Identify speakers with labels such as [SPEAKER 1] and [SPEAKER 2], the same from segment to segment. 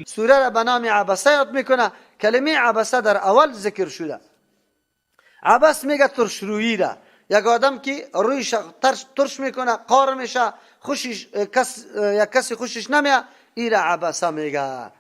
[SPEAKER 1] سوره را به نام عبسه یاد میکنه. کلمه عبسه در اول ذکر شده. عبس میگه ترشرویی را. یک آدم که رویش ترش میکنه، قار میشه، خوشش یک کسی خوشش نمیاد، این را عبسه میگه.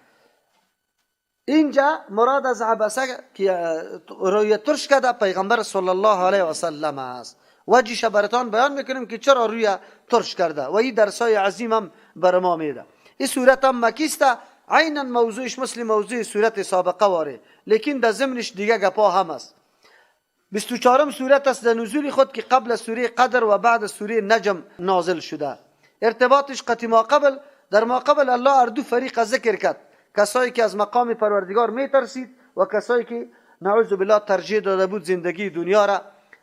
[SPEAKER 1] اینجا مراد از عبسه که روی ترش کرده پیغمبر صلی الله علیه و سلم است. وجهش براتون بیان میکنیم که چرا روی ترش کرده و این درسای عظیم هم بر ما میده. این صورت هم مکیست، عینا موضوعش مثل موضوع صورت سابقه واره، لیکن در ضمنش دیگه گپا هم است. 24م صورت است در نزول خود که قبل سوره قدر و بعد سوره نجم نازل شده. ارتباطش قطع ما قبل، در ما قبل الله اردو فریق ذکر کرد، کسایی که از مقام پروردگار میترسید و کسایی که نعوذ بالله ترجیح داده بود زندگی دنیا را،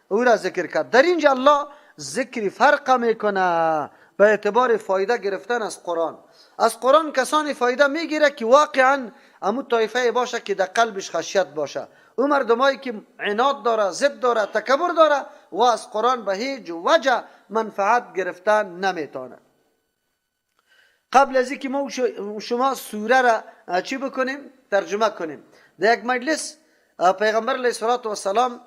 [SPEAKER 1] او را ذکر کرد. در اینجا الله ذکر فرق میکنه به اعتبار فایده گرفتن از قرآن. از قرآن کسانی فایده میگیره که واقعا امو طایفه باشه که در قلبش خشیت باشه. او مردمایی که عناد داره، ضد داره، تکبر داره و از قرآن به هیچ وجه منفعت گرفتن نمیتونه. قبل از اینکه ما شما سوره را چی بکنیم؟ ترجمه کنیم. در یک مجلس پیغمبر علیه السلام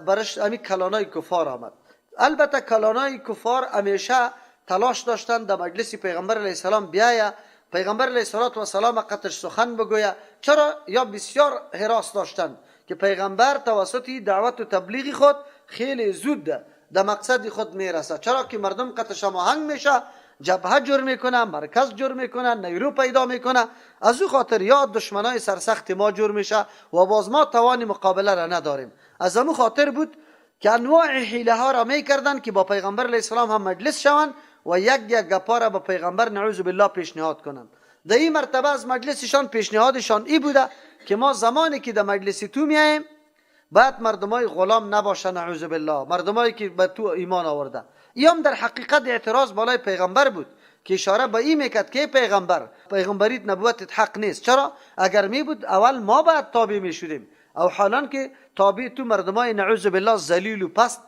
[SPEAKER 1] برش امی کلانای کفار آمد. البته کلانای کفار همیشه تلاش داشتن در مجلس پیغمبر علیه السلام بیاید، پیغمبر علیه السلام قطعش سخن بگوید. چرا؟ یا بسیار حراس داشتن که پیغمبر توسط دعوت و تبلیغ خود خیلی زود در مقصد خود میرسه. چرا که مردم قطعش هماهنگ میشه، جبهه جور میکنه، مرکز جور میکنه، نیرو پیدا میکنه. از او خاطر یا دشمنای سرسخت ما جور میشه و باز ما توان مقابله را نداریم. از همون خاطر بود که انواع حیله ها را میکردن که با پیغمبر علیه السلام هم مجلس شوند و یک گپا را با پیغمبر نعوذ بالله پیشنهاد کنند. در این مرتبه از مجلسشان پیشنهادشان ای بوده که ما زمانی که در مجلس تو میاییم باید مردمای غلام نباشه، نعوذ بالله، مردمایی که به تو ایمان آورده. این در حقیقت اعتراض بالای پیغمبر بود که اشاره به این میکرد که پیغمبریت نبوتت حق نیست. چرا؟ اگر می بود اول ما باید تابع میشدیم، او حالا که تابع تو مردمای نعوذ بالله ذلیل و پست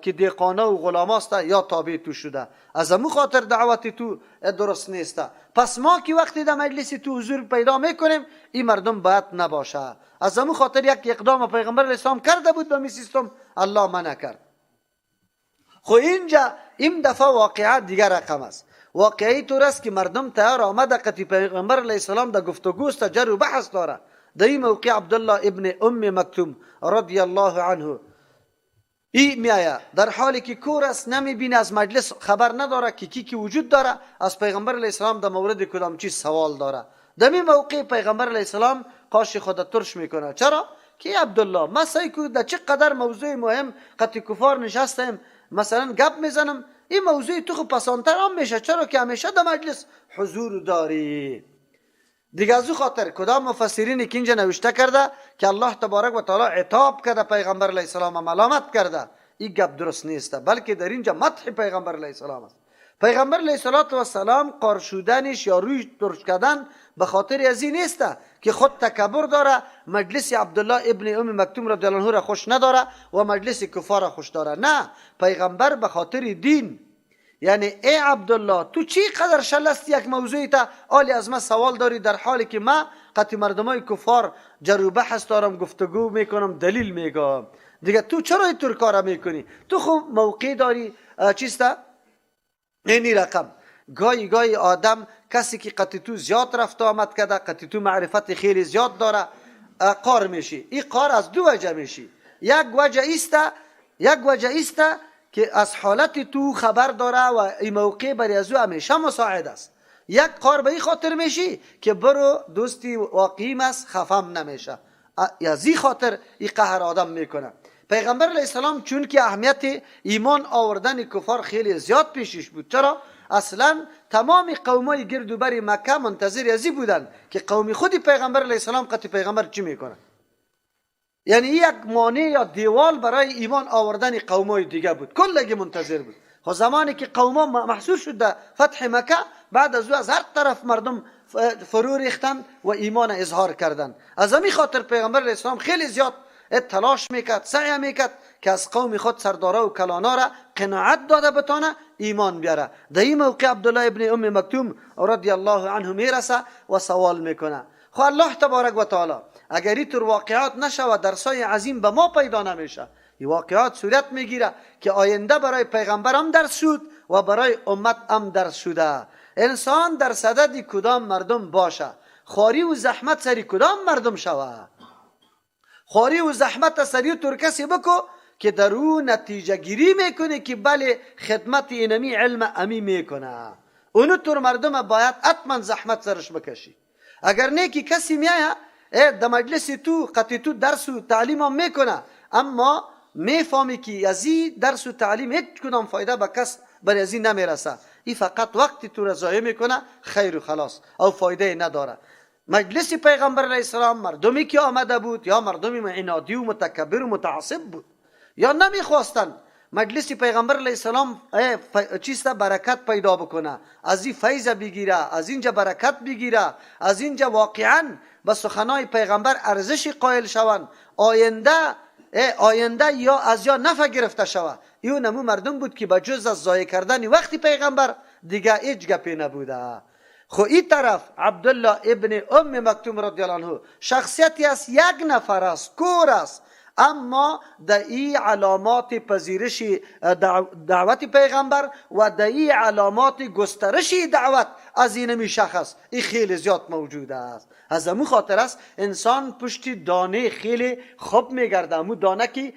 [SPEAKER 1] که دیقانه و غلاماست یا تابع تو شده. از امو خاطر دعوت تو درست نیست. پس ما که وقتی در مجلس تو حضور پیدا میکنیم این مردم باید نباشه. از امو خاطر یک اقدام پیغمبر علیه السلام کرده بود به می سیستم، الله منع کرد. خو اینجا این دفعه واقعیت دیگر رقم است. واقعی طور است که مردم تیار آمده قطعی پیغمبر علیه السلام در گفتگوست، جر و بحث داره. در این موقع عبدالله ابن ام مکتوم رضی الله عنه این میایه در حالی که کور است، نمیبینه، از مجلس خبر نداره که کی وجود داره، از پیغمبر علیه السلام در مورد کدام چیز سوال داره. در این موقع پیغمبر علیه السلام قاش خود ترش میکنه. چرا؟ که عبدالله ما سعی کنید در چه قدر موضوع مهم قطعی کفار نشستیم مثلا گپ میزنم، این موضوع تو خود پسانتر هم میشه. چرا؟ که همیشه در مجلس حضور داری. دیگه از او خاطر کدام مفسرینی که اینجا نوشته کرده که الله تبارک و تعالی عتاب کرده پیغمبر علیه السلام، ملامت کرده، این گپ درست نیست، بلکه در اینجا مدح پیغمبر علیه السلام است. پیغمبر علیه السلام قار شدنش یا روی ترش کردن به خاطر از این نیست که خود تکبر داره، مجلس عبدالله ابن ام مکتوم رضی الله عنه را خوش نداره و مجلس کفار را خوش داره. نه، پیغمبر به خاطر دین، یعنی ای عبدالله تو چی قدر شلست یک موضوعی تا آلی از من سوال داری، در حالی که من قطعی مردمای کفار جر و بحث دارم، گفتگو میکنم، دلیل میگم. دیگه تو چرا اینطور کارا میکنی؟ تو خب موقع داری چیستا اینی رقم. گاهی آدم کسی که قطعی تو زیاد رفت آمد کرده، قطعی تو معرفت خیلی زیاد داره، قار میشی. این قار از دو وجه میشی. یک وجه ایسته که از حالت تو خبر داره و این موقع برای از او همیشه مساعد است. یک قار به این خاطر میشی که برو دوستی واقعیم است، خفم نمیشه. از این خاطر این قهر آدم میکنه. پیغمبر علیه السلام چون که اهمیت ایمان آوردن کفار خیلی زیاد پیشش بود. چرا؟ اصلا تمام قومای گرد و بر مکه منتظر ازی بودن که قومی خودی پیغمبر علیه السلام قطعی پیغمبر چی میکنه. یعنی یک مانع یا دیوال برای ایمان آوردن قومای دیگه بود، کلگی منتظر بود. خب زمانی که قوما محصور شد در فتح مکه، بعد از او از هر طرف مردم فرو ریختند و ایمان اظهار کردند. از همین خاطر پیغمبر علیه السلام خیلی زیاد تلاش میکرد، سعی میکرد که از قوم خود سردارا و کلانا را قناعت داده بتانه ایمان بیاره. در این موقع عبدالله ابن ام مکتوم رضی الله عنه میرسه و سوال میکنه خب الله تبارک و تعالی اگر اینطور واقعات نشود درسای عظیم به ما پیدا نمیشه. این واقعات صورت میگیره که آینده برای پیغمبر هم درس شد و برای امت هم درس شده. انسان در صدد کدام مردم باشه، خواری و زحمت سری کدام مردم شود. خواری و زحمت سری طور کسی بکو که در او نتیجه گیری میکنه که بله خدمت اینمی علم امی میکنه. اونو طور مردم باید حتما زحمت سرش بکشی. اگر نه که کسی میایه در مجلس تو قطع تو درس و تعلیم هم میکنه اما میفهمی که از این درس و تعلیم هیچ کدام فایده به کس برای از این نمیرسه، این فقط وقتی تو را ضایع میکنه خیر و خلاص او فایده نداره. مجلس پیغمبر علیه السلام مردمی که آمده بود یا مردمی عنادی و متکبر و متعصب بود یا نمیخواستن مجلس پیغمبر علیه السلام چیست برکت پیدا بکنه، از این فیض بگیره، از اینجا برکت بگیره، از اینجا واقعا به سخنای پیغمبر ارزش قائل شوند، آینده یا از یا نفع گرفته شود. این نمو مردم بود که بجز از ضایع کردن وقتی پیغمبر دیگه هیچ گپی نبوده. خو این طرف عبدالله ابن ام مکتوم رضی الله عنه شخصیتی است، یک نفر است، کور است، اما در این علامات پذیرش دعوت پیغمبر و در این علامات گسترش دعوت از اینمی شخص این خیلی زیاد موجود است. از امو خاطر است انسان پشت دانه خیلی خوب میگرده، امو دانه که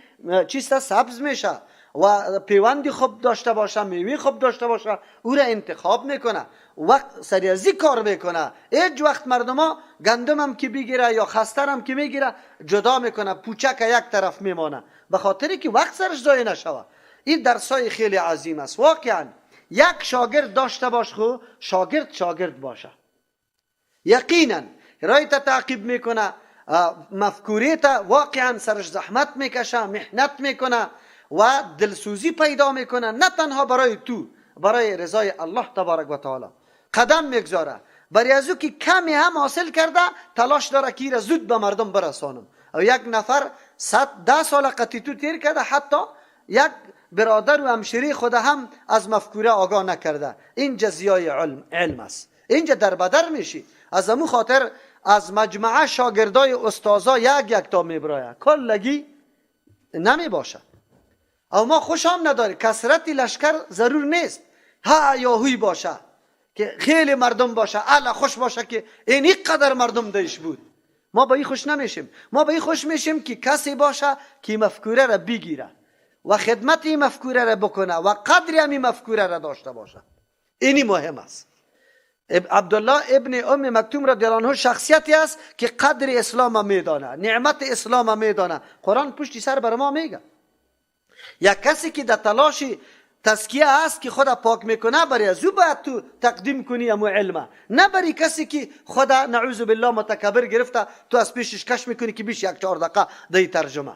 [SPEAKER 1] چیست سبز میشه و پیوندی خوب داشته باشه، میوه خوب داشته باشه، او را انتخاب میکنه، وقت سریازی کار میکنه. هیچ وقت مردم ها گندم هم که بگیره یا خستر هم که میگیره جدا میکنه، پوچک یک طرف میمانه به خاطری که وقت سرش ضایع نشوه. این درسای خیلی عظیم است. واقعا یک شاگرد داشته باش خو شاگرد باشه، یقینا رایت تعقیب میکنه، مفکوریت واقعا سرش زحمت میکشه، محنت میکنه و دلسوزی پیدا میکنه، نه تنها برای تو، برای رضای الله تبارک و تعالی قدم میگذاره. برای ازو که کمی هم حاصل کرده تلاش داره که را زود به مردم برسانم. و یک نفر 10 سال قطیتو تیر کرده، حتی یک برادر و همشیری خود هم از مفکوره آگاه نکرده. این جزیای علم است، اینجا در بدر میشی. از امو خاطر از مجموعه شاگردای استازا یک تا میبرایه، کلگی نمی باشه. او ما خوش هم نداره، کسرتی لشکر ضرور نیست، ها یا هوی باشه که خیلی مردم باشه، الا خوش باشه که این قدر مردم دیش بود. ما با این خوش نمیشیم. ما با این خوش میشیم که کسی باشه که مفکوره را بگیره و خدمت این مفکوره را بکنه و قدری هم این مفکوره را داشته باشه. اینی مهم است. عبدالله ابن ام مکتوم رضی الله عنه شخصیتی است که قدر اسلام میدانه، نعمت اسلام میدانه. قرآن پشت سر بر ما میگه یک کسی که در تلاش تزکیه است که خدا پاک میکنه، برای ازو باید تو تقدیم کنی امو علمه، نه برای کسی که خدا نعوذ بالله متکبر گرفته تو از پیشش کش میکنی که بیش 1-4 دقیقه دی ترجمه.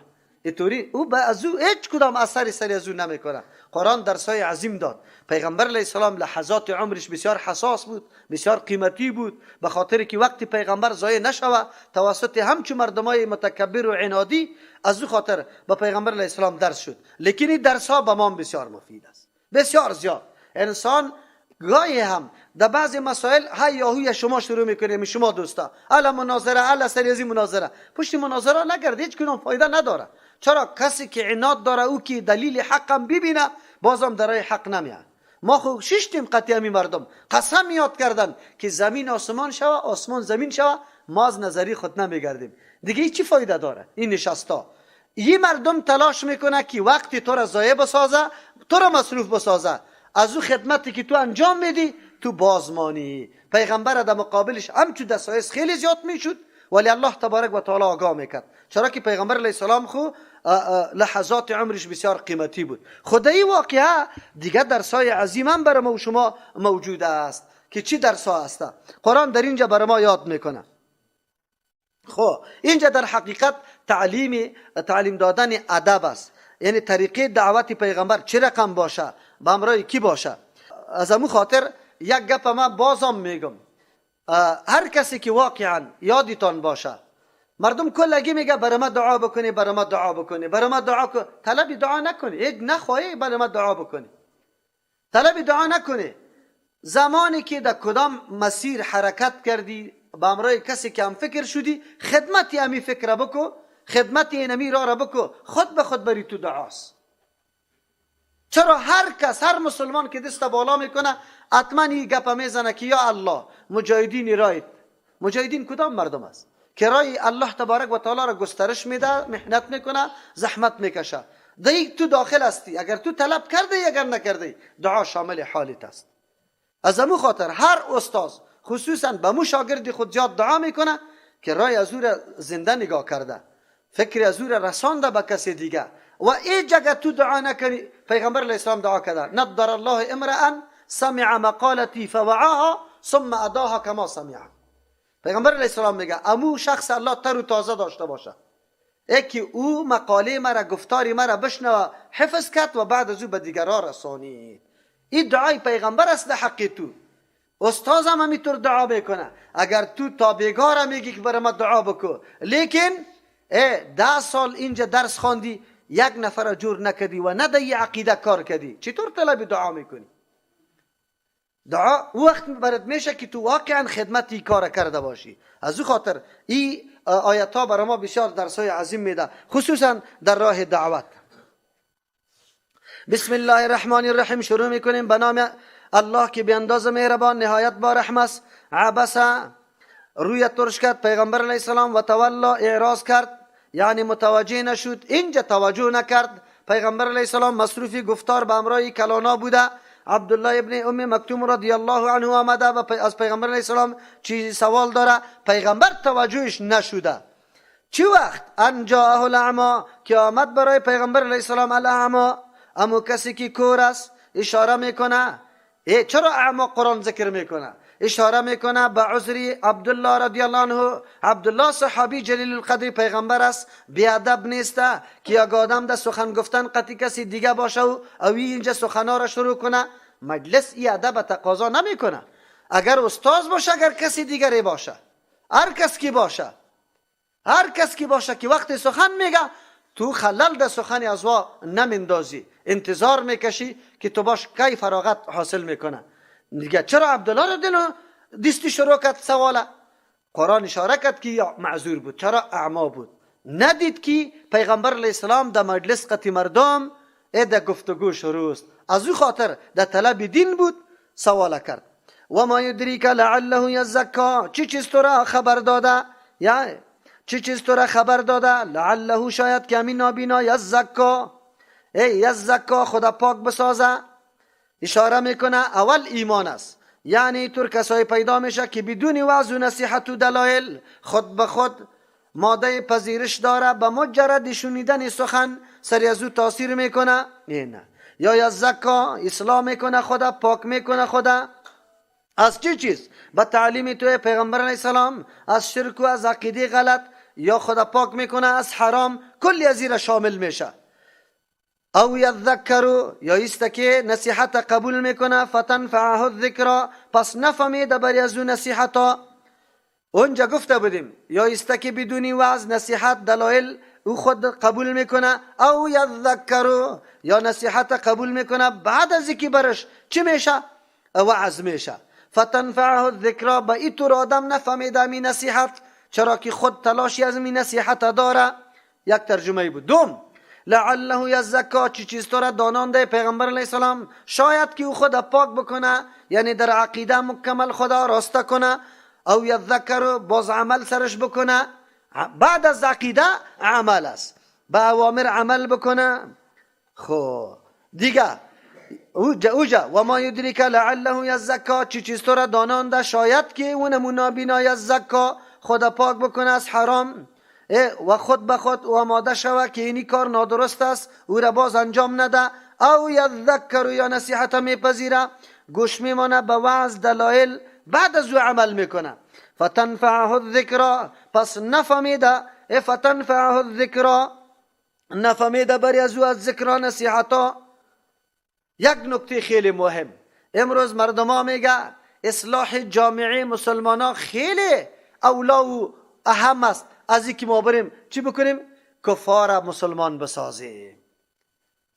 [SPEAKER 1] اینطوری او به ازو هیچ کدام اثری سری ازو نمیکنه. قرآن درسای عظیم داد. پیغمبر علیه السلام لحظات عمرش بسیار حساس بود، بسیار قیمتی بود، به خاطر که وقتی پیغمبر ضایع نشوه توسط همچون مردمای متکبر و عنادی، از او خاطر به پیغمبر علیه السلام درس شد. لیکن این درس ها به ما بسیار مفید است، بسیار زیاد. انسان گاهی هم در بعض مسائل هیاهوی شما شروع میکنه، شما دوستا الا مناظره، الا سریازی مناظره، پشت مناظره نگرد، هیچ کدوم فایده نداره. چرا؟ کسی که عناد داره او که دلیل حقم ببینه بازم درای حق نمیاد. ما خو ششتیم قطعی همی مردم قسم یاد کردن که زمین آسمان شوه، آسمان زمین شوه، ما از نظری خود نمیگردیم. دیگه چی فایده داره این نشستا؟ این مردم تلاش میکنه که وقتی تو را ضایع بسازه، تو را مصروف بسازه، از او خدمتی که تو انجام میدی تو بازمانی. پیغمبر در مقابلش همچون دسایس خیلی زیاد میشد، ولی الله تبارک و تعالی آگاه میکرد. چرا که پیغمبر علیه السلام خو لحظات عمرش بسیار قیمتی بود. خدایی واقعا دیگه درسای عظیم هم برای ما و شما موجود است که چی درسا هست. قرآن در اینجا برای ما یاد میکنه. خب اینجا در حقیقت تعلیم دادن ادب است، یعنی طریقه دعوت پیغمبر چه رقم باشه، به همراه کی باشه. از امو خاطر یک گپ من بازم میگم، هر کسی که واقعا یادتان باشه مردم کلگی میگه برای ما دعا بکنی، برای ما دعا بکنی، برای ما دعا کن، طلب دعا نکنی، هیچ نخواهی برای ما دعا بکنی. طلب دعا نکنه. زمانی که در کدام مسیر حرکت کردی با امرای کسی که هم فکر شدی، خدمتی همی فکر بکو، خدمتی اینمی را بکو، خود به خود بری تو دعاست. چرا هر کس، هر مسلمان که دست بالا میکنه حتما این گپ میزنه که یا الله مجاهدین رایت. مجاهدین کدام مردم است که رای الله تبارک و تعالی را گسترش میده، محنت میکنه، زحمت میکشه. دیگه تو داخل هستی، اگر تو طلب کرده اگر نکرده دعا شامل حالت است. از امو خاطر هر استاز خصوصا به مو شاگرد خود زیاد دعا میکنه که رای از او را زنده نگاه کرده، فکر از او را رسانده به کسی دیگه و ای جگه تو دعا نکنی. پیغمبر علیه السلام دعا کرده نضر الله امرأ سمع مقالتی فوعاها ثم اداها کما سمعها. پیغمبر علیه السلام میگه امو شخص الله تر و تازه داشته باشه که او مقاله مرا، گفتاری مرا بشنوه، حفظ کرد و بعد از او به دیگران رسانید. این دعای پیغمبر است در حق تو. استاز هم همینطور دعا میکنه. اگر تو تابعگار میگی که برای ما دعا بکو، لیکن 10 سال اینجا درس خواندی یک نفر جور نکدی و نه در عقیده کار کردی، چطور طلب دعا میکنی؟ دعا وقت برات میشه که تو واقعا خدمتی کار کرده باشی. از او خاطر این آیات ها برای ما بسیار درسای عظیم میده، خصوصا در راه دعوت. بسم الله الرحمن الرحیم شروع میکنیم به نام الله که به اندازه مهربان نهایت با رحم است. عبس روی ترش کرد پیغمبر علیه السلام و تولا اعراض کرد، یعنی متوجه نشد، اینجا توجه نکرد. پیغمبر علیه السلام مصروفی گفتار به امرای کلانا بوده. عبدالله ابن ام مکتوم رضی الله عنه آمده و از پیغمبر علیه السلام چیزی سوال داره، پیغمبر توجهش نشده. چی وقت ان جاءه الاعمی که آمد برای پیغمبر علیه السلام الاعمی، امو کسی که کور است، اشاره میکنه. چرا اعمی قرآن ذکر میکنه؟ اشاره میکنه به عذری عبدالله رضی الله عنه. عبدالله صحابی جلیل القدر پیغمبر است، بیادب نیسته که یک آدم ده سخن گفتن قطعی کسی دیگه باشه و اینجا سخنا را شروع کنه. مجلس ای ادب تقاضا نمیکنه. اگر استاد باشه، اگر کسی دیگری باشه، هر کس کی باشه، هر کس کی باشه که وقت سخن میگه تو خلل ده سخن از وا نمیندازی، انتظار میکشی که تو باش کی فراغت حاصل میکنه. دیگه چرا عبدالله رو دلو دستی شروع کرد سواله؟ قرآن اشاره کرد که معذور بود. چرا اعما بود؟ ندید که پیغمبر علیه السلام در مجلس قطعی مردم در گفتگو شروع است. از او خاطر در طلب دین بود سواله کرد. و ما یدریک لعله یزکا، چی چیز تو را خبر داده؟ یعنی چی چیز تو را خبر داده؟ لعله شاید که همین نابینا یزکا، یزکا خدا پاک بسازه. اشاره میکنه اول ایمان است، یعنی طور کسای پیدا میشه که بدون وعظ و نصیحت و دلایل خود به خود ماده پذیرش داره، به مجرد شنیدن سخن سری از او تاثیر میکنه. نه، یا یزکا اصلاح میکنه خدا، پاک میکنه خدا. از چی چیز؟ به تعلیم توی پیغمبر علیه السلام، از شرک و از عقیده غلط، یا خدا پاک میکنه از حرام، کلی از این شامل میشه. او یذکرو، یا است که نصیحت قبول میکنه، فتنفعه الذکر، پس نفهمید بری از اون نصیحتا. اونجا گفته بودیم یا است که بدون وعظ نصیحت دلایل او خود قبول میکنه، او یذکرو، یا نصیحت قبول میکنه بعد از اینکه برش چی میشه؟ وعظ میشه. فتنفعه الذکر، با این طور آدم نفهمیده می نصیحت، چرا که خود تلاشی از می نصیحت داره. یک ترجمه بود. دوم، لعله یزکا، چی چیز تو را دانانده پیغمبر علیه السلام، شاید که او خود پاک بکنه، یعنی در عقیده مکمل خدا راسته کنه. او یذکر، باز عمل سرش بکنه. بعد از عقیده عمل است، با اوامر عمل بکنه. خب دیگه اوجا و ما یدریک لعله یزکا، چی چیز تو را دانانده شاید که اون منابینا یزکا خدا پاک بکنه از حرام و خود به خود و آماده شوه که اینی کار نادرست است، او را باز انجام نده. او یذکر، یا نصیحت میپذیره، گوش میمانه به وعظ دلایل، بعد از او عمل میکنه. فتنفعه الذکر، پس نفهمیده، فتنفعه الذکر، نفهمیده بری از او از ذکر نصیحتا. یک نکته خیلی مهم، امروز مردم میگه اصلاح جامعه مسلمان ها خیلی اولا و اهم است از اینکه ما بریم چی بکنیم؟ کفار مسلمان بسازیم.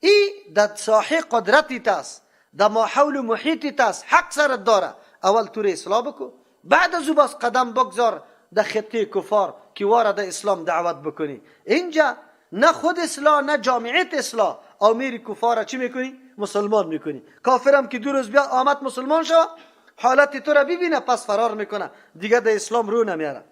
[SPEAKER 1] این در ساحه قدرتی است، در ما حول و محیطت است، حق سرت داره، اول تو را اصلاح بکن، بعد از او باز قدم بگذار در خطه کفار که وارد اسلام دعوت بکنی. اینجا نه خود اصلاح نه جامعیت اصلاح، او میری کفار چی میکنی؟ مسلمان میکنی. کافرم که 2 روز بیا آمد مسلمان شو، حالت تو را ببینه پس فرار میکنه، دیگه در اسلام رو نمیاره.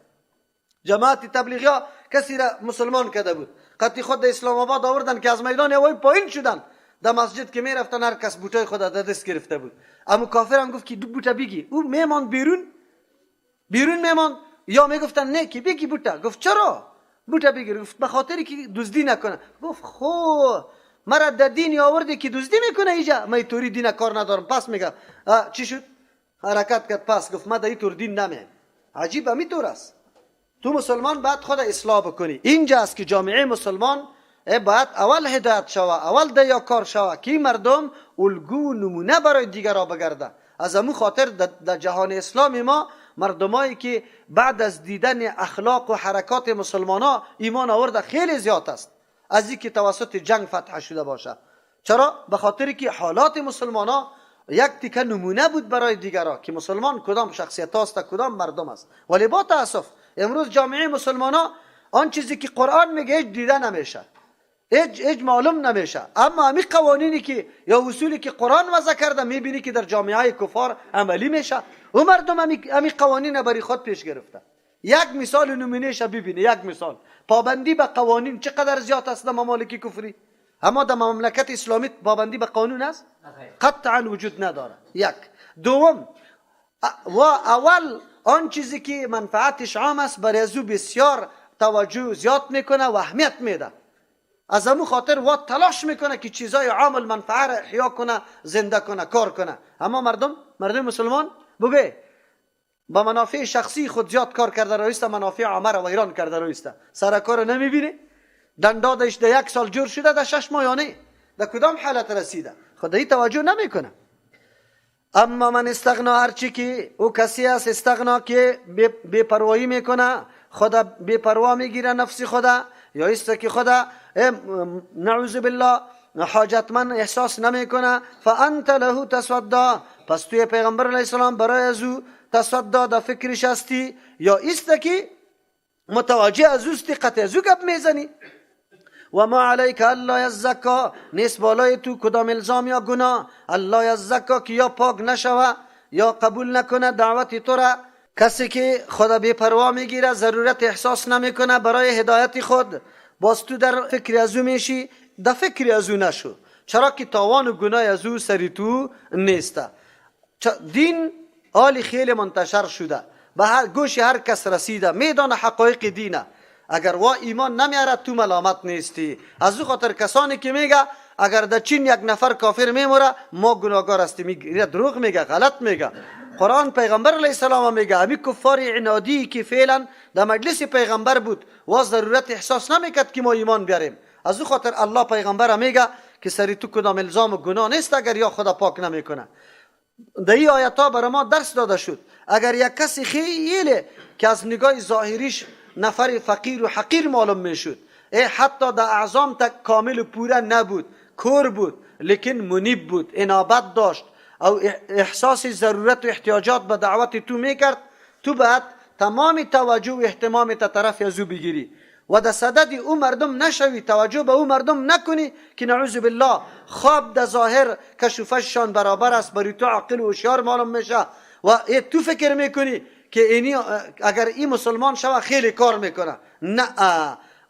[SPEAKER 1] جماعت تبلیغی ها کسی را مسلمان کرده بود، قطعی خود در اسلام آباد آوردن که از میدان هوایی پایین شدن، در مسجد که میرفتن هر کس بوتای خود در دست گرفته بود. اما کافر هم گفت که 2 بوته بگی، او میمان بیرون میمان، یا میگفتن نه که بگی بوته. گفت چرا بوته بگی؟ گفت به خاطری که دزدی نکنه. گفت خو مرا در دین آوردی که دزدی میکنه اینجا، من طوری دین کار ندارم. پس میگم چی شد؟ حرکت کرد پس گفت من در این طور دین نمیم. عجیب همینطور است. تو مسلمان باید خود اصلاح بکنی. اینجا است که جامعه مسلمان باید اول هدایت شوه، اول دیاکار شوه که مردم الگو نمونه برای دیگرها بگرده. از همون خاطر در جهان اسلامی ما مردمایی که بعد از دیدن اخلاق و حرکات مسلمان ها ایمان آورده خیلی زیاد است از این که توسط جنگ فتح شده باشه. چرا؟ به خاطری که حالات مسلمان ها یک تیکه نمونه بود برای دیگرها که مسلمان کدام شخصیت است، کدام مردم است. ولی با تاسف امروز جامعه مسلمان ها آن چیزی که قرآن میگه هیچ دیده نمیشه، هیچ معلوم نمیشه. اما همین قوانینی که یا اصولی که قرآن وضع کرده میبینی که در جامعه کفار عملی میشه و مردم همین قوانین برای خود پیش گرفته. یک مثال نمونهش ببینی، یک مثال پابندی به قوانین چقدر زیاد است در ممالک کفری. اما در مملکت اسلامی پابندی به قانون است؟ قطعا وجود نداره. یک. دوم و اول آن چیزی که منفعتش عام است برای ازو بسیار توجه زیاد میکنه و اهمیت میده. از همون خاطر و تلاش میکنه که چیزای عام المنفعه را احیا کنه، زنده کنه، کار کنه. اما مردم مسلمان بگه با منافع شخصی خود زیاد کار کرده رایسته، منافع عامه را ویران کرده رایسته. سر کار نمیبینه، دندادش در 1 سال جور شده، در 6 ماه یا نه، در کدام حالت رسیده خدایی توجه نمیکنه. اما من استغنا، هرچی که او کسی است استغنا که بے پروايی میکنه، خدا بے پروا میگیره نفس خدا، یا است که خدا نعوذ بالله حاجتمند احساس نمیکنه. فانت له تصدى، پس توی پیغمبر علیه السلام برای ازو تصدى در فکرش هستی، یا است که متوجه از اوستی قطع ازو گپ میزنی. و ما علیک الا یزکا، نیست بالای تو کدام الزام یا گناه، الا یزکا که یا پاک نشوه یا قبول نکنه دعوت تو را. کسی که خدا بی پروا میگیره، ضرورت احساس نمیکنه برای هدایت خود، باز تو در فکر ازو میشی، در فکر ازو نشو، چرا که تاوان و گناه ازو سری تو نیسته. دین حالی خیلی منتشر شده، به گوش هر کس رسیده، میدان حقایق دینه. اگر وا ایمان نمیاره تو ملامت نیستی. از او خاطر کسانی که میگه اگر در چین 1 نفر کافر میموره ما گناهگار هستیم، میگه دروغ میگه، غلط میگه. قرآن پیغمبر علیه السلام میگه همین کفار عنادی که فعلا در مجلس پیغمبر بود و ضرورت احساس نمیکرد که ما ایمان بیاریم، از او خاطر الله پیغمبر میگه که سری تو کدام الزام و گناه نیست اگر یا خدا پاک نمیکنه. در این آیات ها برای ما درس داده شد اگر یک کسی خیلی که از نگاه ظاهریش نفر فقیر و حقیر معلوم میشد، حتی در اعظام تک کامل و پوره نبود، کور بود لیکن منیب بود، انابت داشت او احساس ضرورت و احتیاجات به دعوت تو میکرد، تو باید تمام توجه و اهتمام تا طرف ازو بگیری و در صدد او مردم نشوی، توجه به او مردم نکنی که نعوذ بالله خواب در ظاهر کشوفشان برابر است، بری تو عقل و هوشیار معلوم میشه و تو فکر میکنی که اینی اگر این مسلمان شوه خیلی کار میکنه. نه،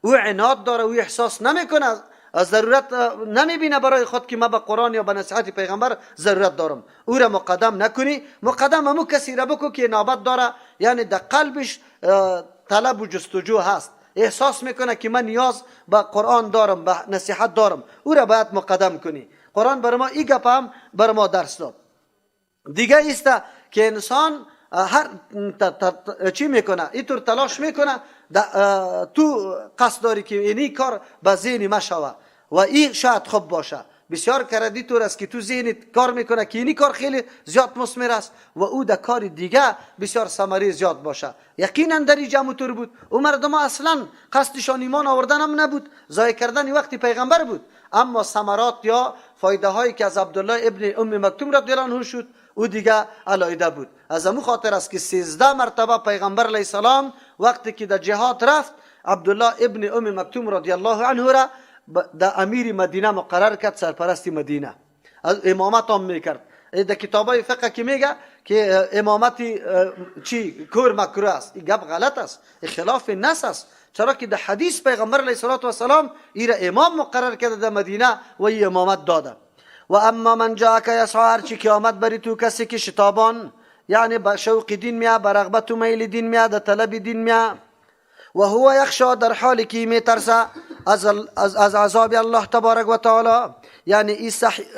[SPEAKER 1] او عناد داره، او احساس نمیکنه، از ضرورت نمیبینه برای خود که ما به قرآن یا به نصیحت پیغمبر ضرورت دارم. او را مقدم نکنی. مقدم همو کسی را بکو که نابت داره، یعنی در قلبش طلب و جستجو هست، احساس میکنه که من نیاز به قرآن دارم، به نصیحت دارم، او را باید مقدم کنی. قرآن برای ما این گپ هم برای ما درس داد. دیگه است که انسان هر چی میکنه اینطور تلاش میکنه تو قصد داری که اینی کار به ذهن مشوه و این شاید خوب باشه. بسیار کردی طور است که تو ذهنت کار میکنه که اینی کار خیلی زیاد مثمر است و او در کار دیگه بسیار ثمره زیاد باشه. یقینا در این جمع طور بود. او مردم اصلا قصدشان ایمان آوردن هم نبود، ضایع کردن وقت پیغمبر بود، اما ثمرات یا فایده هایی که از عبدالله ابن ام مکتوم رضی الله عنه شد او دیگه علایده بود. از امو خاطر است که 13 مرتبه پیغمبر علیه السلام وقتی که در جهاد رفت عبدالله ابن ام مکتوم رضی الله عنه را در امیر مدینه مقرر کرد، سرپرست مدینه، از امامت هم میکرد. در کتابای فقه که میگه که امامتی کور مکروه است، این گپ غلط است، خلاف نص است، چرا که در حدیث پیغمبر علیه السلام این امام مقرر کرده در مدینه و این امامت داده. و اما من جاءک یسعی، هرچی که آمد بری تو کسی که شتابان، یعنی به شوق دین میاد، به رغبت و میل دین میاد، در طلب دین میاد، و هو یخشا، در حالی که میترسه از عذاب الله تبارک و تعالی، یعنی این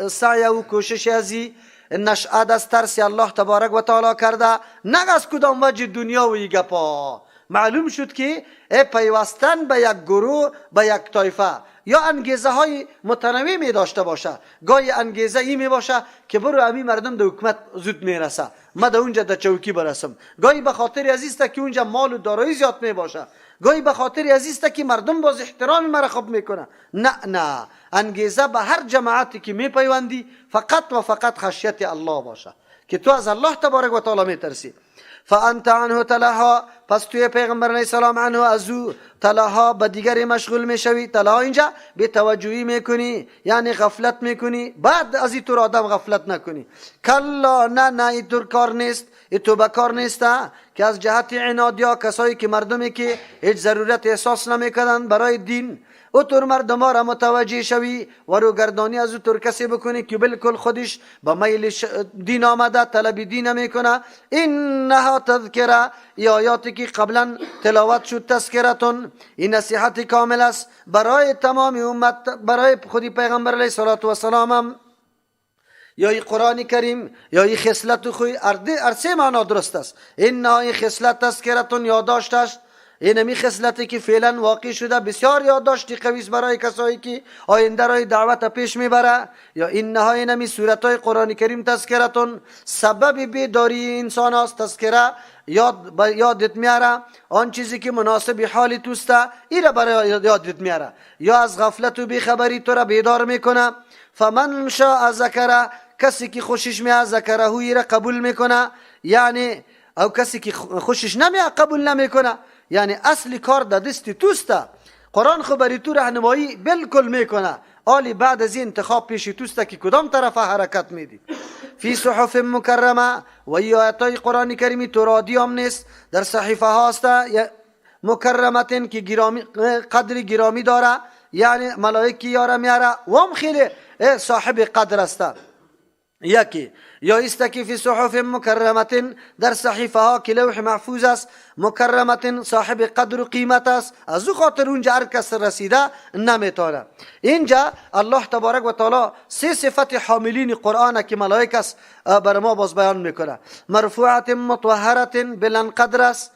[SPEAKER 1] سعی و کوشش ازی نشأت از ترس الله تبارک و تعالی کرده، نه از کدام وجه دنیا و این گپا. معلوم شد که پیوستن به یک گروه، به یک طایفه یا انگیزه های متنوع می داشته باشه. گاهی انگیزه ای می باشه که برو امی مردم در حکومت زود می رسه، من در اونجا در چوکی برسم. گاهی به خاطر عزیزته که اونجا مال و دارایی زیاد می باشه. گاهی به خاطر عزیزته که مردم باز احترام مرا خوب میکنه. نه، انگیزه به هر جماعتی که می پیوندی فقط و فقط خشیت الله باشه، که تو از الله تبارک و تعالی می ترسی. فانت عنه تلها، پس توی پیغمبر علیه السلام عنه از او تلها به دیگری مشغول میشوی. تلها اینجا به توجهی میکنی، یعنی غفلت میکنی، بعد از این طور آدم غفلت نکنی. کلا، نه اینطور کار نیست، تو بکار نیسته که از جهت عناد یا کسایی که مردمی که هیچ ضرورت احساس نمیکنن برای دین، او طور مردم ها را متوجه شوی و روگردانی از او طور کسی بکنی که بالکل خودش با میل دین آمده، طلب دین میکنه. اینها تذکره، ای آیاتی که قبلا تلاوت شد، تذکرتون، این نصیحت کامل است برای تمام امت، برای خودی پیغمبر علیه السلام هم، یا ای قرآن کریم یا ای خصلت خوی، هر سه معنا درست است. اینها این خصلت تذکرتون، یادداشت است. این همی خصلتی که فعلا واقع شده بسیار یادداشتی قوی است برای کسایی که آینده رای دعوت پیش میبره. یا اینها این همی سورتای قرآن کریم تذکرتون، سبب بیداری انسان است. تذکره یادت میاره آن چیزی که مناسب حال توسته، این را برای یادت میاره، یا از غفلت و بیخبری تو را بیدار میکنه. فمن شاء ذکره، کسی که خوشش میاد ذکره هوی را قبول میکنه، یعنی او کسی که خوشش نمیاد قبول نمیکنه، یعنی اصلی کار در دست توسته. قرآن خبری تو راهنمایی بالکل میکنه، آلی بعد از این انتخاب پیش توسته که کدام طرف حرکت میدی. فی صحف مکرمه، و آیاتای قرآن کریمی تو رادی هم نیست، در صحیفه هاسته مکرمتن که قدر گرامی داره، یعنی ملائکی یاره میاره و هم خیلی صاحب قدر است. یکی یا استکی فی صحف مکرمتن، در صحیفه ها که لوح محفوظ است، مکرمتن صاحب قدر و قیمت است، از او خاطر اونجا هر کس رسیده نمیتونه. اینجا الله تبارک و تعالی سه صفت حاملین قرآن که ملائک است بر ما باز بیان میکنه. مرفوعت مطهرت بلند قدر است،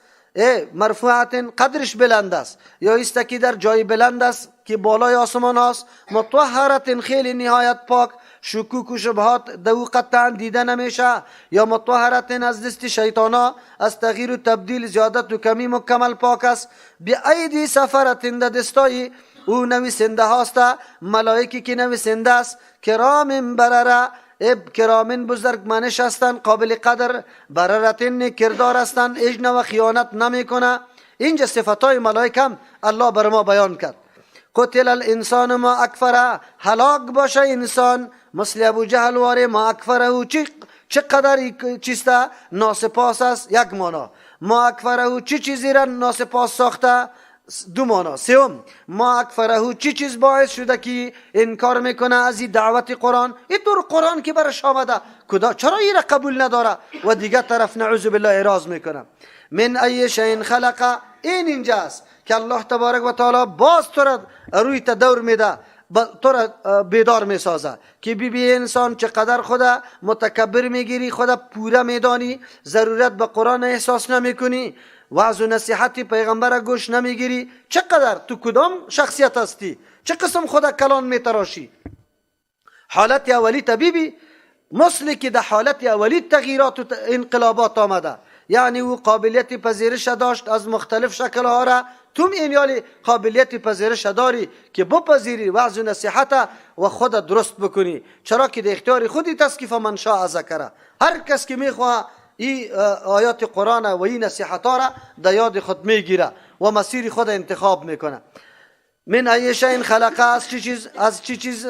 [SPEAKER 1] مرفوعت قدرش بلند است، یا استکی در جای بلند است که بالای آسمان است. مطهرت خیلی نهایت پاک، شکوک و شبهات دو قطعا دیده نمیشه. یا مطهرت از دست شیطانا، از تغییر و تبدیل زیادت و کمی مکمل پاک است. بی ایدی سفرت در دستای او نویسنده هاست، ملائکی که نویسنده است. کرام برره، کرامن بزرگ منش هستند، قابل قدر، بررتن کردار هستند، اجن و خیانت نمی کنه. اینجا صفتای ملائک هم الله بر ما بیان کرد. قتل الانسان ما اکفره، هلاک باشه انسان مثل ابو جهل واره، ما اکفره چقدر چیسته ناسپاس است، یک مانا. ما اکفره چی چیزی را ناسپاس ساخته، دو مانا. سوم، ما اکفره چی چیز باعث شده که انکار میکنه از این دعوت قرآن. اینطور قرآن که برش آمده چرا این را قبول نداره و دیگه طرف نعوذ بالله اعراض میکنه. من ای شیء خلق، این اینجاست که الله تبارک و تعالی باز تو را روی تدور میده، تو را بیدار میسازه که بی انسان چقدر خدا متکبر میگیری، خدا پوره میدانی، ضرورت به قرآن احساس نمیکنی، وعظ و نصیحت پیغمبر گوش نمیگیری. چقدر تو کدام شخصیت هستی؟ چه قسم خدا کلان میتراشی؟ حالت اولی طبیبی مثل که در حالت اولی تغییرات و انقلابات آمده، یعنی او قابلیت پذیرش داشت از مختلف شکلها را. تو این قابلیت پذیرش داری که بپذیری وعظ و نصیحت و خود درست بکنی، چرا که در اختیار خودی تسکیف من شاء ذکره. هر کس که میخواه این آیات قرآن و این نصیحت را در یاد خود میگیره و مسیر خود انتخاب میکنه. من ای شیء خلقه، از چی چیز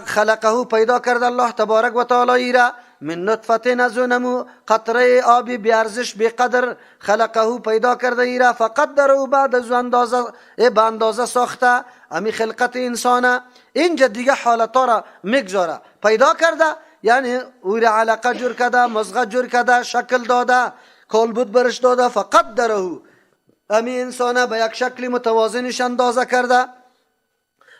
[SPEAKER 1] خلقه پیدا کرد الله تبارک و تعالی ایرا. من نطفه، از نمو قطره آبی بیارزش بقدر، خلقه پیدا کرده ایرا. فقدره، بعد از اندازه به اندازه ساخته. امی خلقت انسانه اینجا دیگه حالتا را میگذاره. پیدا کرده یعنی او را علاقه جور کرده، مزغه جور کرده، شکل داده، کالبد برش داده. فقدره، امی انسانه به یک شکل متوازنش اندازه کرده.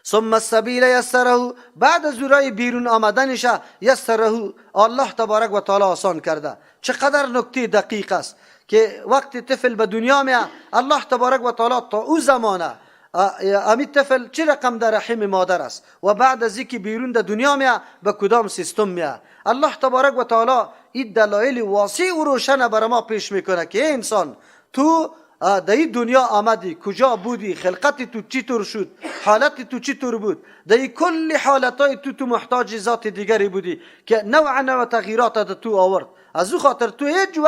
[SPEAKER 1] ثم السبیل یسره، بعد از راه بیرون آمدنش یسره الله تبارک و تعالی آسان کرده. چقدر نکته دقیق است که وقتی طفل به دنیا میاد الله تبارک و تعالی تا او زمانه امی طفل چه رقم در رحم مادر است و بعد از اینکه بیرون در دنیا میاد به کدام سیستم میاد. الله تبارک و تعالی این دلایل واسع و روشن بر ما پیش میکنه که انسان تو در این دنیا آمدی، کجا بودی، خلقت تو چی طور شد، حالت تو چی طور بود، در این کل حالتای تو محتاج ذات دیگری بودی که نوع تغییرات در تو آورد. از او خاطر تو هیچ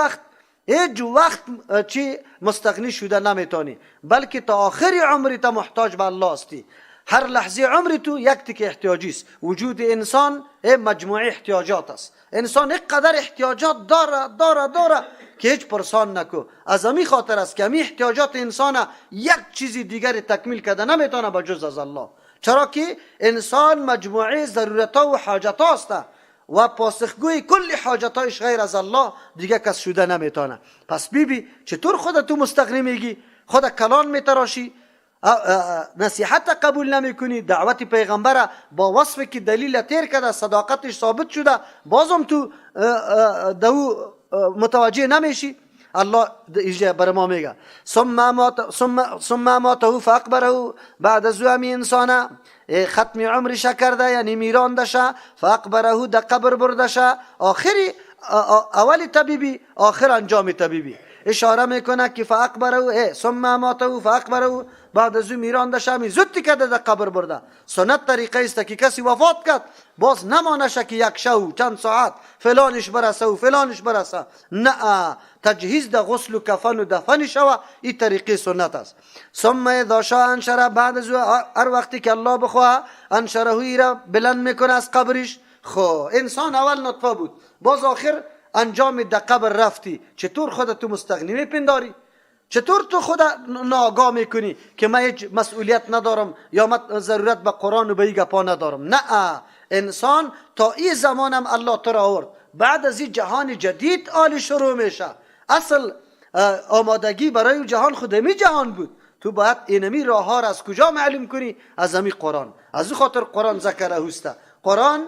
[SPEAKER 1] وقت چی مستغنی شده نمیتونی، بلکه تا آخر عمری تا محتاج به الله هستی. هر لحظه عمری تو یک تک احتیاجی است. وجود انسان مجموعه احتیاجات است. انسان یک قدر احتیاجات داره که هیچ پرسان نکو. از همین خاطر است که همین احتیاجات انسان یک چیزی دیگر تکمیل کرده نمیتونه بجز از الله، چرا که انسان مجموعه ضرورت‌ها و حاجت‌ها است و پاسخگوی کل حاجت‌هایش غیر از الله دیگه کس شده نمیتونه. پس بیبی چطور خودت تو مستغنی میگی، خود کلان میتراشی، نصیحت قبول نمیکنی، دعوت پیغمبر با وصفی که دلیل تیر کرده، صداقتش ثابت شده، بازم تو دو متوجه نمیشی. الله اینجا بر ما میگه ثم اماته فاقبره، بعد از همی انسان ختم عمرش کرده یعنی میراندشه، فاقبره در قبر بردشه. آخری اول طبیبی آخر انجام طبیبی اشاره میکنه که فاقبره ثم اماته فاقبره، بعد از او میراندشه، می زودی کرده در قبر برده. سنت طریقه است که کسی وفات کرد باز نمانشه که یک شو چند ساعت فلانش برسه و فلانش برسه، نه، تجهیز در غسل و کفن و دفن شوه. این طریقه سنت است. ثم اذا شاء انشره، بعد از هر وقتی که الله بخواه انشره را بلند میکنه از قبرش. خب انسان اول نطفه بود، باز آخر انجام در قبر رفتی، چطور خودتو مستغنی میپنداری؟ چطور تو خود ناآگاه میکنی که من هیچ مسئولیت ندارم یا من ضرورت به قرآن و به این گپا ندارم؟ نه، انسان تا این زمانم الله تو را آورد، بعد از این جهان جدید آلی شروع میشه. اصل آمادگی برای جهان خود می جهان بود. تو باید اینمی راه ها را از کجا معلوم کنی؟ از همی قرآن. از این خاطر قرآن ذکره هسته. قرآن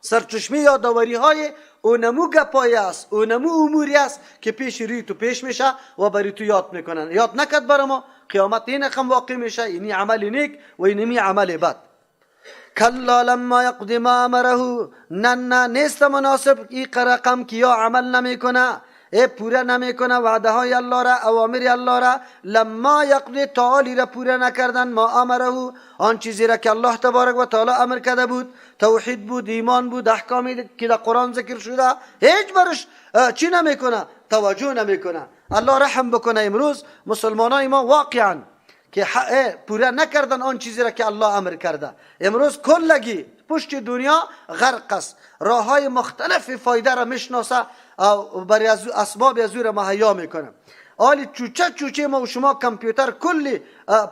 [SPEAKER 1] سرچشمه یادآوری های اونمو گپایی است، اونمو اموری است که پیش روی تو پیش میشه و برای تو یاد میکنن. یاد نکد برای ما قیامت این رقم واقع میشه، اینی عمل نیک و اینمی عمل بد. کلا لما یقضی ما امره، نه نیست مناسب این رقم که یا عمل نمیکنه، پورا نمیکنه وعده های الله را، اوامر الله را. لما یقضی، تعالی را پورا نکردن، ما امره، آن چیزی را که الله تبارک و تعالی امر کرده بود، توحید بود، ایمان بود، احکامی که در قرآن ذکر شده، هیچ برش چی نمیکنه، توجه نمیکنه. الله رحم بکنه امروز مسلمانای ما واقعا که پورا نکردن آن چیزی را که الله امر کرده. امروز کلگی پشت دنیا غرق است، راه های مختلف فایده را میشناسه و برای اسباب از او مهیا میکنه. حالی چوچه ما و شما کامپیوتر کلی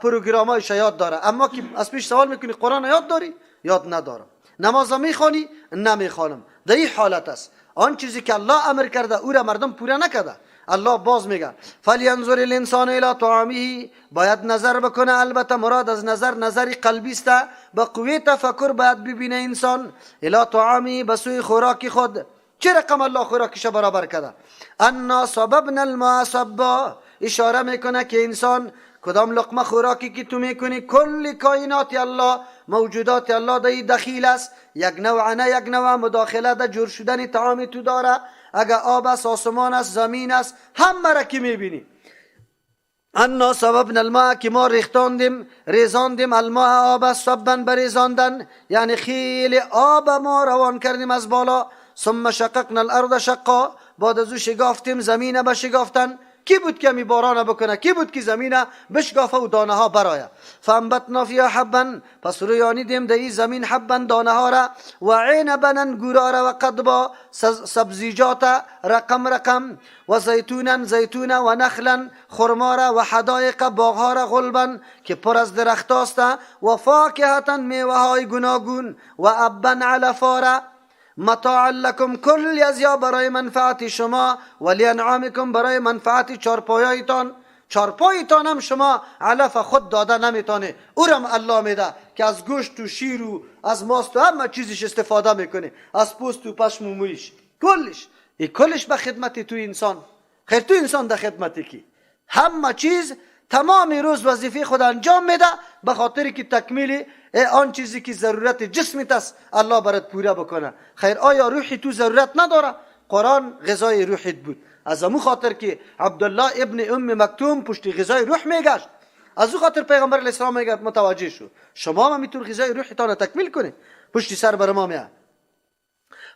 [SPEAKER 1] پروگرام های یاد داره، اما که از پیش سوال میکنی قرآن یاد داری؟ یاد ندارم. نماز میخوانی؟ نمیخوانم. در این حالت است. آن چیزی که الله امر کرده او را مردم پورا نکرده. الله باز میگه فلینظر الانسان الی طعامه، باید نظر بکنه. البته مراد از نظری قلبی است، با قوه تفکر باید ببینه انسان. الی طعامه، بسوی خوراک خود. چه رقم الله خوراکش برابر کرده؟ انا صببنا الماء صبا، اشاره میکنه که انسان کدام لقمه خوراکی که تو میکنی کل کائنات الله، موجودات الله در دخیل است. یک نوع نه یک نوع مداخله در جور شدن طعام تو داره. اگر آب است، آسمان است، زمین است، همه را که میبینی. انا صببنا الماء، که ما ریزاندیم الماء آب است، صبا بریزاندن، یعنی خیلی آب ما روان کردیم از بالا. ثم شققنا الارض شقا، بعد از او شگافتیم زمین به شگافتن. کی بود که می باران بکنه؟ کی بود که زمین بشگافه و دانه ها برآید؟ فانبتنا فیها حبا، پس رویانیدیم در این زمین حبا دانه ها را، و عنبا انگورا را، و قضبا سبزیجات رقم، و زیتون و نخلا خرما را، و حدایق باغ ها را، غلبا که پر از درخت است، و فاکهة میوه های گوناگون، و ابا علفا را، متاعا لکم کل از یا برای منفعت شما، ولی انعامکم برای منفعت چارپایتان هم شما علف خود داده نمیتونه، اورم الله میده که از گوشت و شیر و از ماست و همه چیزش استفاده میکنه، از پوست و پشم و مویش، کلش به خدمت تو انسان. خیر تو انسان در خدمتی کی؟ همه چیز تمام روز وظیفه خود انجام میده به خاطر که تکمیل آن چیزی که ضرورت جسمت است الله برات پوره بکنه. خیر آیا روحی تو ضرورت نداره؟ قرآن غذای روحیت بود. از امو خاطر که عبدالله ابن ام مکتوم پشت غذای روح میگشت، از او خاطر پیغمبر علیه السلام میگه متوجه شو شما هم میتون غذای روحتان تکمیل کنی. پشت سر بر ما میاد.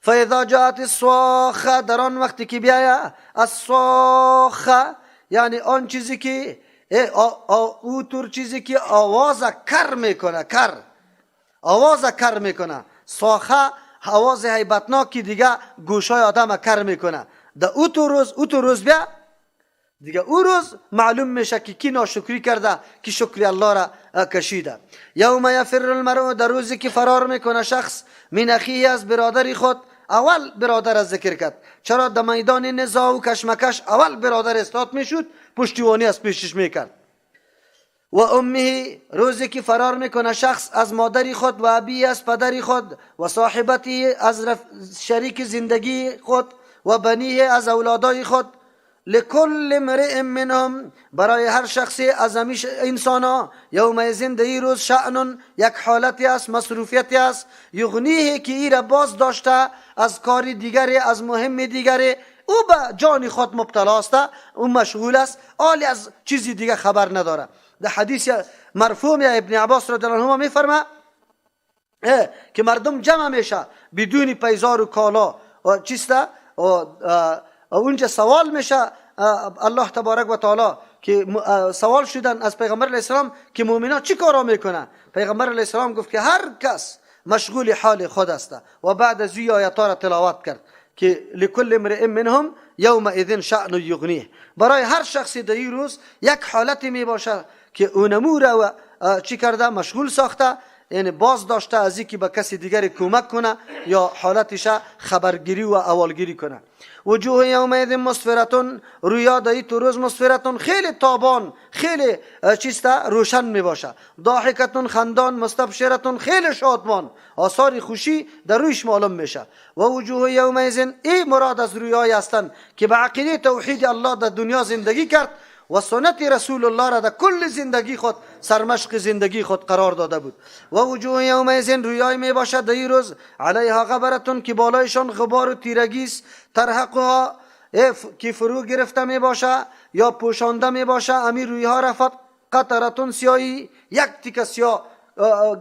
[SPEAKER 1] فاذا جاءت الصاخه، در آن وقتی که بیاید الصاخه، یعنی آن چیزی که او طور چیزی که آواز کر میکنه، آواز کر میکنه. صاخه آواز هیبتناکی دیگه گوشای آدم کر میکنه. در او تو روز بیا دیگه، او روز معلوم میشه که کی ناشکری کرده، کی شکر الله را کشیده. یوم یفر المرء، در روزی که فرار میکنه شخص من اخیه، از برادری خود. اول برادر از ذکر کرد، چرا در میدان نزاع و کشمکش اول برادر استاد میشد، پشتیبانی از پیشش میکرد. و امه، روزی که فرار میکنه شخص از مادری خود، و ابی، از پدری خود، و صاحبتی، از شریک زندگی خود، و بنیه، از اولادای خود. لکل امرئ منهم، برای هر شخصی از همیش انسانا، یومئذ در این روز شأن، یک حالتی است، مصروفیتی است، یغنیه که ای را باز داشته از کار دیگری، از مهم دیگری، او به جان خود مبتلا است، او مشغول است، آلی از چیزی دیگه خبر نداره. در حدیث مرفوع ابن عباس رضی الله عنهما میفرما که مردم جمع میشه بدون پیزار و کالا و چیسته، اونجا سوال میشه الله تبارک و تعالی که سوال شدن از پیغمبر علیه السلام که مؤمنان چی کارا میکنن؟ پیغمبر علیه السلام گفت که هر کس مشغول حال خود است، و بعد از این آیات را تلاوت کرد که لکل امرئ منهم یومئذ شأن یغنیه، برای هر شخصی در این روز یک حالتی می باشه که اونمو را چی کرده؟ مشغول ساخته، یعنی باز داشته از اینکه به کسی دیگری کمک کنه یا حالتش خبرگیری و اولگیری کنه. وجوه یومئذ مسفرتون، رویا در این روز مسفرتون، خیلی تابان، خیلی چیسته روشن می باشه. ضاحکتون، خندان، مستبشرتون، خیلی شادمان، آثار خوشی در رویش معلوم میشه. و وجوه یومئذ، این مراد از رویایی هستند که به عقیده توحید الله در دنیا زندگی کرد و سنت رسول الله را در کل زندگی خود سرمشق زندگی خود قرار داده بود. و وجوه یومئذ، رویای می باشد در این روز، علیها غبرتون، که بالایشان غبار و تیرگی است، ترهقها، که فرو گرفته می باشه یا پوشانده می باشه امیر رویها را، قطرتون، سیاهی، یک تیکه سیاه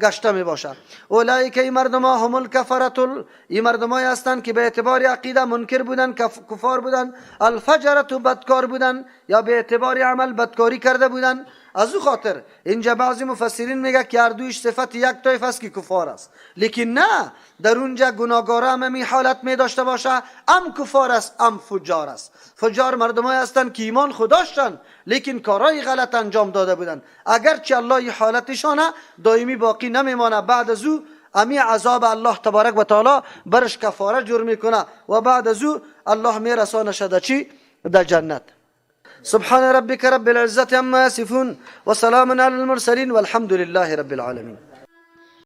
[SPEAKER 1] گشته می باشه. اولئک، این مردما، هم الکفرة، این مردمایی هستند که به اعتبار عقیده منکر بودن، کفار بودن، الفجرة، بدکار بودن، یا به اعتبار عمل بدکاری کرده بودن. از او خاطر اینجا بعضی مفسرین میگه که هر دویش صفت یک طایف است که کفار است، لیکن نه، در اونجا گناهگارا هم می حالت می داشته باشه، ام کفار است ام فجار است. فجار مردمایی هستند که ایمان خود داشتن لیکن کارهای غلط انجام داده بودن، اگرچه الله این حالتشان دائمی باقی نمیمانه، بعد از او امی عذاب الله تبارک و تعالی برش کفاره جور میکنه و بعد از او الله میرسانه شده چی؟ در جنت. سبحان ربك رب العزة عما يصفون وسلام على المرسلين والحمد لله رب العالمين.